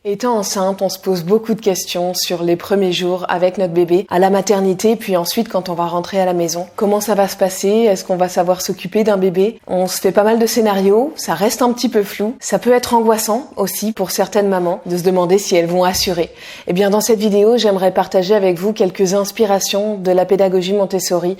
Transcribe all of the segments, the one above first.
Étant enceinte, on se pose beaucoup de questions sur les premiers jours avec notre bébé, à la maternité, puis ensuite quand on va rentrer à la maison. Comment ça va se passer? Est-ce qu'on va savoir s'occuper d'un bébé? On se fait pas mal de scénarios, ça reste un petit peu flou. Ça peut être angoissant aussi pour certaines mamans de se demander si elles vont assurer. Eh bien dans cette vidéo, j'aimerais partager avec vous quelques inspirations de la pédagogie Montessori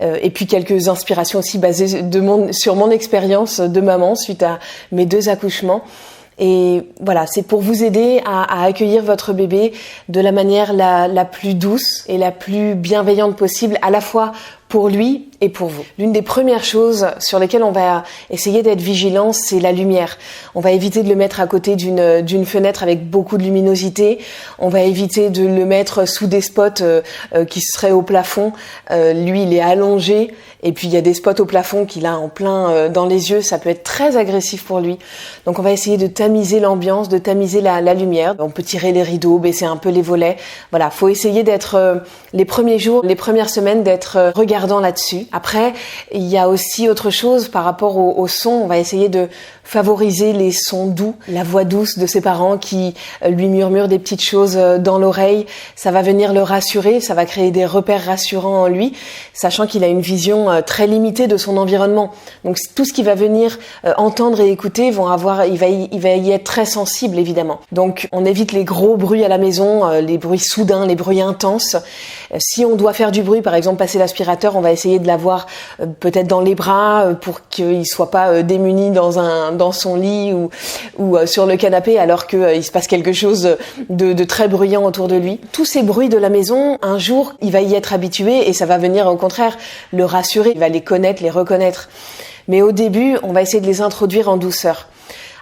et puis quelques inspirations aussi basées sur mon expérience de maman suite à mes 2 accouchements. Et voilà, c'est pour vous aider à accueillir votre bébé de la manière la plus douce et la plus bienveillante possible, à la fois pour lui et pour vous. L'une des premières choses sur lesquelles on va essayer d'être vigilant, c'est la lumière. On va éviter de le mettre à côté d'une fenêtre avec beaucoup de luminosité. On va éviter de le mettre sous des spots qui seraient au plafond. Lui, il est allongé. Et puis il y a des spots au plafond qu'il a en plein dans les yeux, ça peut être très agressif pour lui. Donc on va essayer de tamiser l'ambiance, de tamiser la lumière. On peut tirer les rideaux, baisser un peu les volets. Voilà, faut essayer d'être les premiers jours, les premières semaines d'être regardant là-dessus. Après, il y a aussi autre chose par rapport au son. On va essayer de favoriser les sons doux, la voix douce de ses parents qui lui murmurent des petites choses dans l'oreille. Ça va venir le rassurer, ça va créer des repères rassurants en lui, sachant qu'il a une vision très limitée de son environnement. Donc tout ce qu'il va venir entendre et écouter il va y être très sensible évidemment. Donc on évite les gros bruits à la maison, les bruits soudains, les bruits intenses. Si on doit faire du bruit, par exemple passer l'aspirateur, on va essayer de l'avoir peut-être dans les bras pour qu'il soit pas démuni dans son lit ou sur le canapé alors qu'il se passe quelque chose de très bruyant autour de lui. Tous ces bruits de la maison, un jour, il va y être habitué et ça va venir au contraire le rassurer, il va les connaître, les reconnaître. Mais au début, on va essayer de les introduire en douceur.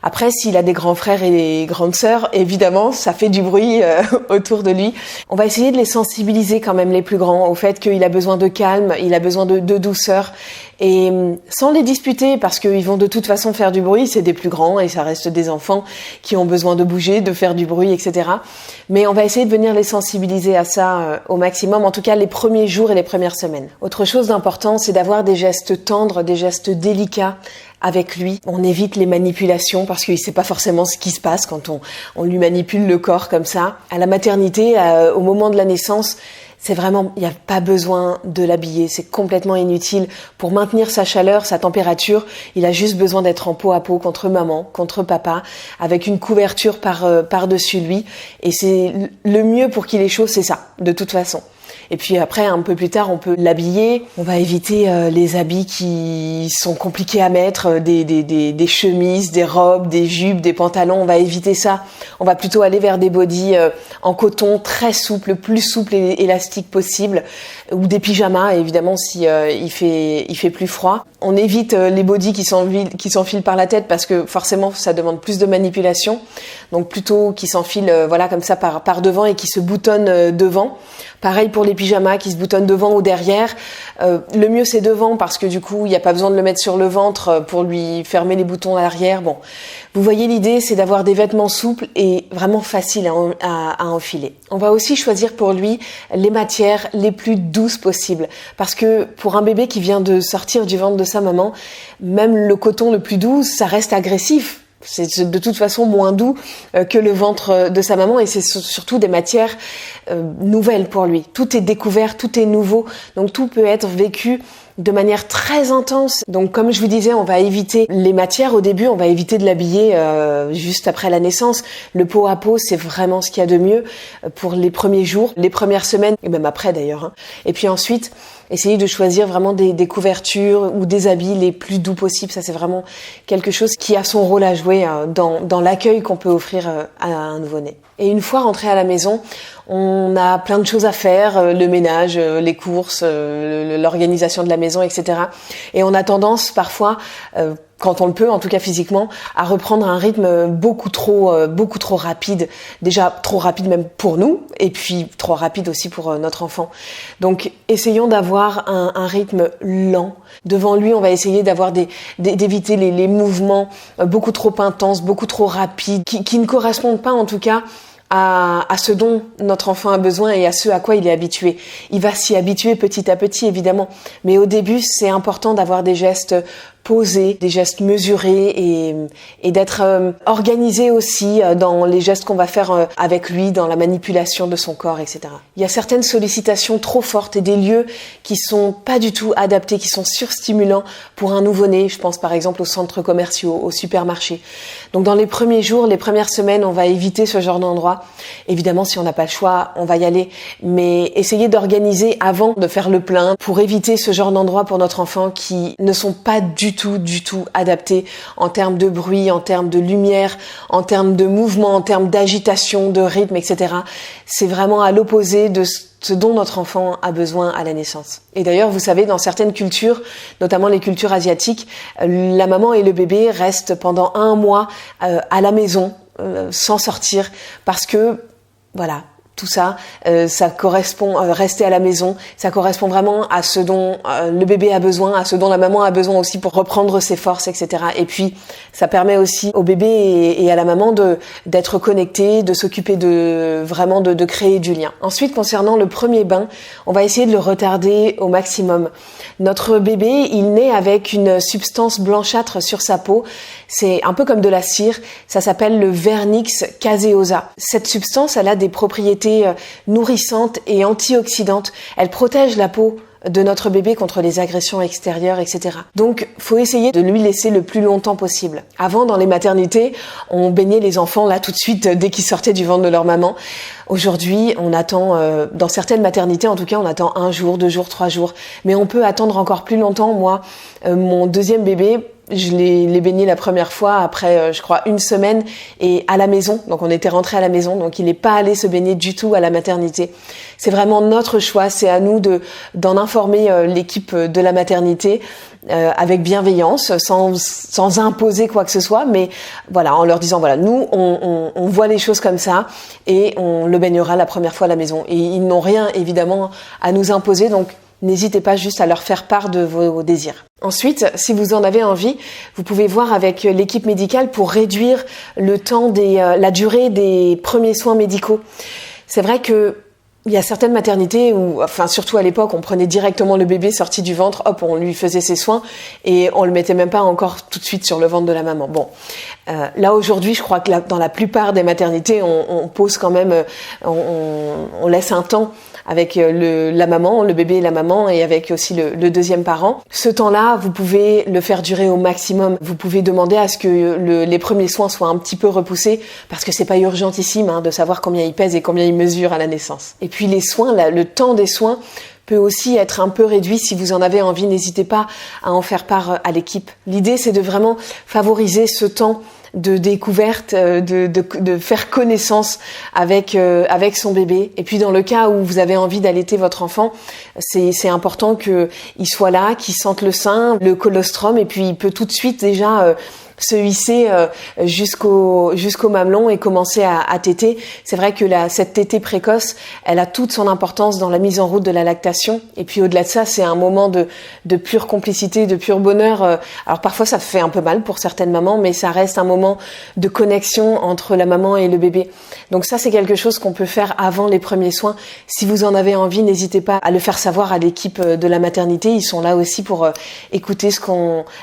Après, s'il a des grands frères et des grandes sœurs, évidemment, ça fait du bruit autour de lui. On va essayer de les sensibiliser quand même, les plus grands, au fait qu'il a besoin de calme, il a besoin de douceur. Et sans les disputer, parce qu'ils vont de toute façon faire du bruit, c'est des plus grands et ça reste des enfants qui ont besoin de bouger, de faire du bruit, etc. Mais on va essayer de venir les sensibiliser à ça au maximum, en tout cas les premiers jours et les premières semaines. Autre chose d'important, c'est d'avoir des gestes tendres, des gestes délicats avec lui. On évite les manipulations parce qu'il sait pas forcément ce qui se passe quand on lui manipule le corps comme ça. À la maternité, au moment de la naissance, c'est vraiment, il n'y a pas besoin de l'habiller, c'est complètement inutile. Pour maintenir sa chaleur, sa température, il a juste besoin d'être en peau à peau contre maman, contre papa, avec une couverture par-dessus lui. Et c'est le mieux pour qu'il ait chaud, c'est ça, de toute façon. Et puis après, un peu plus tard, on peut l'habiller. On va éviter les habits qui sont compliqués à mettre, des chemises, des robes, des jupes, des pantalons. On va éviter ça. On va plutôt aller vers des bodys en coton très souple, le plus souple et élastique possible, ou des pyjamas, évidemment, si il fait plus froid. On évite les bodys qui s'enfilent par la tête parce que forcément, ça demande plus de manipulation. Donc plutôt qui s'enfilent voilà comme ça par devant et qui se boutonnent devant. Pareil pour les pyjamas qui se boutonnent devant ou derrière. Le mieux c'est devant parce que du coup il n'y a pas besoin de le mettre sur le ventre pour lui fermer les boutons à l'arrière. Bon, vous voyez l'idée, c'est d'avoir des vêtements souples et vraiment faciles à enfiler. On va aussi choisir pour lui les matières les plus douces possibles parce que pour un bébé qui vient de sortir du ventre de sa maman, même le coton le plus doux, ça reste agressif. C'est de toute façon moins doux que le ventre de sa maman et c'est surtout des matières nouvelles pour lui. Tout est découvert, tout est nouveau, donc tout peut être vécu de manière très intense. Donc comme je vous disais, on va éviter les matières au début, on va éviter de l'habiller juste après la naissance. Le peau à peau, c'est vraiment ce qu'il y a de mieux pour les premiers jours, les premières semaines et même après d'ailleurs. Hein. Et puis ensuite, essayer de choisir vraiment des couvertures ou des habits les plus doux possibles. Ça, c'est vraiment quelque chose qui a son rôle à jouer dans l'accueil qu'on peut offrir à un nouveau-né. Et une fois rentré à la maison, on a plein de choses à faire, le ménage, les courses, l'organisation de la maison, etc. Et on a tendance parfois, quand on le peut, en tout cas physiquement, à reprendre un rythme beaucoup trop rapide. Déjà trop rapide même pour nous, et puis trop rapide aussi pour notre enfant. Donc essayons d'avoir un rythme lent. Devant lui, on va essayer d'éviter les mouvements beaucoup trop intenses, beaucoup trop rapides, qui ne correspondent pas en tout cas à ce dont notre enfant a besoin et à ce à quoi il est habitué. Il va s'y habituer petit à petit, évidemment. Mais au début, c'est important d'avoir des gestes posés, des gestes mesurés et d'être organisé aussi dans les gestes qu'on va faire avec lui, dans la manipulation de son corps, etc. Il y a certaines sollicitations trop fortes et des lieux qui sont pas du tout adaptés, qui sont surstimulants pour un nouveau-né. Je pense par exemple aux centres commerciaux, aux supermarchés. Donc dans les premiers jours, les premières semaines, on va éviter ce genre d'endroit. Évidemment, si on n'a pas le choix, on va y aller. Mais essayez d'organiser avant de faire le plein pour éviter ce genre d'endroits pour notre enfant qui ne sont pas du tout adaptés en termes de bruit, en termes de lumière, en termes de mouvement, en termes d'agitation, de rythme, etc. C'est vraiment à l'opposé de ce dont notre enfant a besoin à la naissance. Et d'ailleurs, vous savez, dans certaines cultures, notamment les cultures asiatiques, la maman et le bébé restent pendant 1 mois à la maison, sans sortir, parce que, voilà, tout ça, ça correspond, rester à la maison, ça correspond vraiment à ce dont le bébé a besoin, à ce dont la maman a besoin aussi pour reprendre ses forces, etc. Et puis, ça permet aussi au bébé et à la maman d'être connectés, de s'occuper de créer du lien. Ensuite, concernant le premier bain, on va essayer de le retarder au maximum. Notre bébé, il naît avec une substance blanchâtre sur sa peau. C'est un peu comme de la cire. Ça s'appelle le vernix caseosa. Cette substance, elle a des propriétés nourrissantes et antioxydantes. Elle protège la peau de notre bébé contre les agressions extérieures, etc. Donc, faut essayer de lui laisser le plus longtemps possible. Avant, dans les maternités, on baignait les enfants là tout de suite dès qu'ils sortaient du ventre de leur maman. Aujourd'hui, on attend, dans certaines maternités en tout cas, on attend 1 jour, 2 jours, 3 jours. Mais on peut attendre encore plus longtemps. Moi, mon deuxième bébé, je l'ai baigné la première fois après, je crois, 1 semaine et à la maison. Donc, on était rentrés à la maison. Donc, il n'est pas allé se baigner du tout à la maternité. C'est vraiment notre choix. C'est à nous d'en informer l'équipe de la maternité avec bienveillance, sans imposer quoi que ce soit. Mais voilà, en leur disant, voilà, nous, on voit les choses comme ça et on le baignera la première fois à la maison. Et ils n'ont rien, évidemment, à nous imposer. Donc, n'hésitez pas juste à leur faire part de vos désirs. Ensuite, si vous en avez envie, vous pouvez voir avec l'équipe médicale pour réduire le temps la durée des premiers soins médicaux. C'est vrai que il y a certaines maternités où, enfin surtout à l'époque, on prenait directement le bébé sorti du ventre, hop, on lui faisait ses soins et on le mettait même pas encore tout de suite sur le ventre de la maman. Bon, là aujourd'hui, je crois que dans la plupart des maternités, on pose quand même, on laisse un temps avec la maman, le bébé et la maman, et avec aussi le deuxième parent. Ce temps-là, vous pouvez le faire durer au maximum. Vous pouvez demander à ce que les premiers soins soient un petit peu repoussés, parce que c'est pas urgentissime de savoir combien il pèse et combien il mesure à la naissance. Et puis les soins, le temps des soins peut aussi être un peu réduit. Si vous en avez envie, n'hésitez pas à en faire part à l'équipe. L'idée, c'est de vraiment favoriser ce temps de découverte, de faire connaissance avec son bébé. Et puis dans le cas où vous avez envie d'allaiter votre enfant, c'est important qu'il soit là, qu'il sente le sein, le colostrum, et puis il peut tout de suite déjà se hisser jusqu'au mamelon et commencer à téter. C'est vrai que cette tétée précoce, elle a toute son importance dans la mise en route de la lactation. Et puis au-delà de ça, c'est un moment de pure complicité, de pur bonheur. Alors parfois ça fait un peu mal pour certaines mamans, mais ça reste un moment de connexion entre la maman et le bébé. Donc ça, c'est quelque chose qu'on peut faire avant les premiers soins. Si vous en avez envie, n'hésitez pas à le faire savoir à l'équipe de la maternité. Ils sont là aussi pour écouter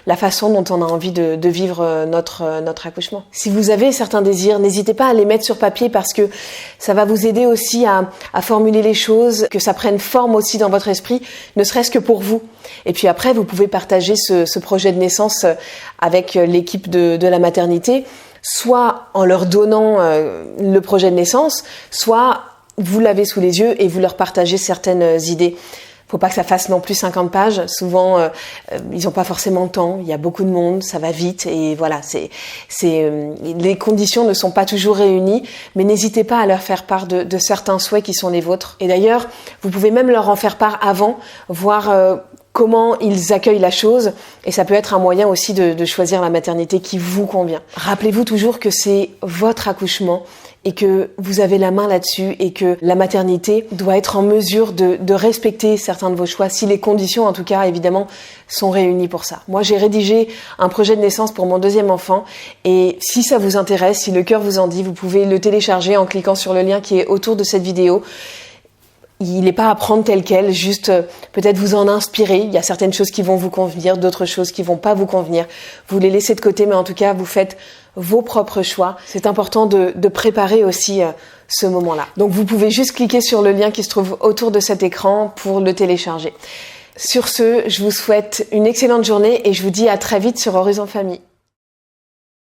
la façon dont on a envie de vivre notre accouchement. Si vous avez certains désirs, n'hésitez pas à les mettre sur papier parce que ça va vous aider aussi à formuler les choses, que ça prenne forme aussi dans votre esprit, ne serait-ce que pour vous. Et puis après, vous pouvez partager ce projet de naissance avec l'équipe de la maternité, soit en leur donnant le projet de naissance, soit vous l'avez sous les yeux et vous leur partagez certaines idées. Faut pas que ça fasse non plus 50 pages. Souvent, ils ont pas forcément le temps. Il y a beaucoup de monde, ça va vite et voilà. Les conditions ne sont pas toujours réunies, mais n'hésitez pas à leur faire part de certains souhaits qui sont les vôtres. Et d'ailleurs, vous pouvez même leur en faire part avant, voir comment ils accueillent la chose, et ça peut être un moyen aussi de choisir la maternité qui vous convient. Rappelez-vous toujours que c'est votre accouchement et que vous avez la main là-dessus et que la maternité doit être en mesure de respecter certains de vos choix, si les conditions en tout cas évidemment sont réunies pour ça. Moi j'ai rédigé un projet de naissance pour mon deuxième enfant et si ça vous intéresse, si le cœur vous en dit, vous pouvez le télécharger en cliquant sur le lien qui est autour de cette vidéo. Il n'est pas à prendre tel quel, juste peut-être vous en inspirer. Il y a certaines choses qui vont vous convenir, d'autres choses qui vont pas vous convenir. Vous les laissez de côté, mais en tout cas, vous faites vos propres choix. C'est important de préparer aussi ce moment-là. Donc vous pouvez juste cliquer sur le lien qui se trouve autour de cet écran pour le télécharger. Sur ce, je vous souhaite une excellente journée et je vous dis à très vite sur Horizon Famille.